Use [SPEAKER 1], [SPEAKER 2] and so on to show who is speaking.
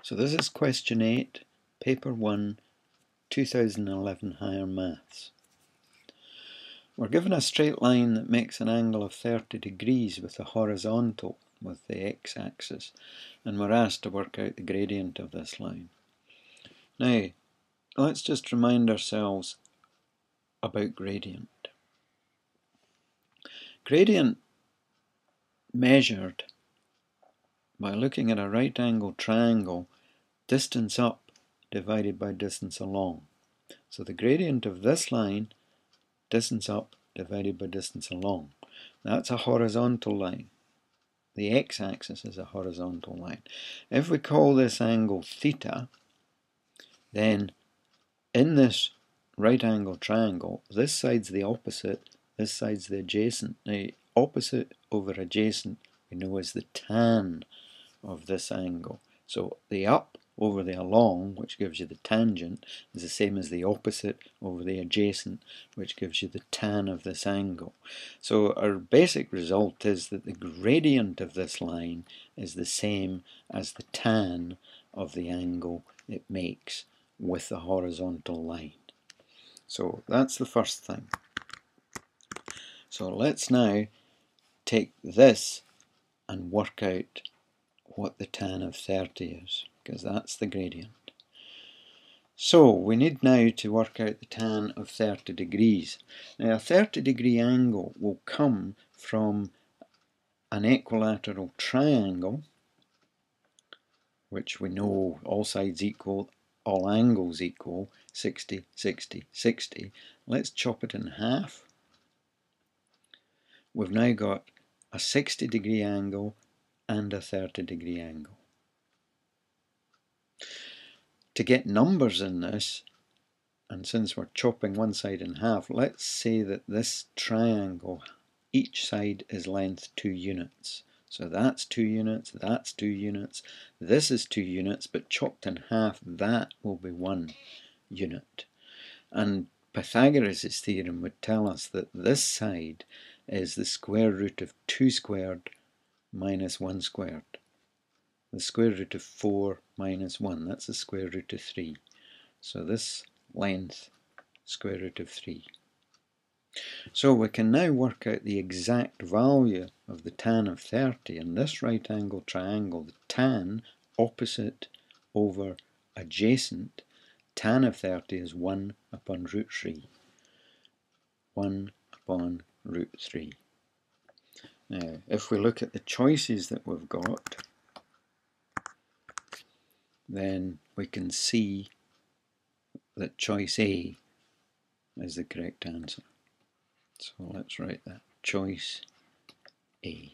[SPEAKER 1] So this is question 8, Paper 1, 2011 Higher Maths. We're given a straight line that makes an angle of 30 degrees with a horizontal with the x-axis, and we're asked to work out the gradient of this line. Now, let's just remind ourselves about gradient. Gradient measured by looking at a right angled triangle, distance up divided by distance along. So the gradient of this line, distance up divided by distance along. That's a horizontal line. The x-axis is a horizontal line. If we call this angle theta, then in this right angle triangle, this side's the opposite, this side's the adjacent. Now, opposite over adjacent we know is the tan of this angle. So the up over the along, which gives you the tangent, is the same as the opposite over the adjacent, which gives you the tan of this angle. So our basic result is that the gradient of this line is the same as the tan of the angle it makes with the horizontal line. So that's the first thing. So let's now take this and work out what the tan of 30 is, because that's the gradient. So we need now to work out the tan of 30 degrees. Now a 30-degree angle will come from an equilateral triangle, which we know all sides equal, all angles equal, 60, 60, 60. Let's chop it in half. We've now got a 60-degree angle and a 30-degree angle. To get numbers in this, and since we're chopping one side in half, let's say that this triangle, each side is length 2 units. So that's 2 units, that's 2 units, this is 2 units, but chopped in half, that will be 1 unit. And Pythagoras' theorem would tell us that this side is the square root of 2 squared minus 1 squared. The square root of 4 minus 1, that's the square root of 3. So this length, square root of 3. So we can now work out the exact value of the tan of 30 in this right angle triangle. The tan, opposite over adjacent, tan of 30 is 1 upon root 3. 1 upon root 3. Now, if we look at the choices that we've got, then we can see that choice A is the correct answer. So let's write that, choice A.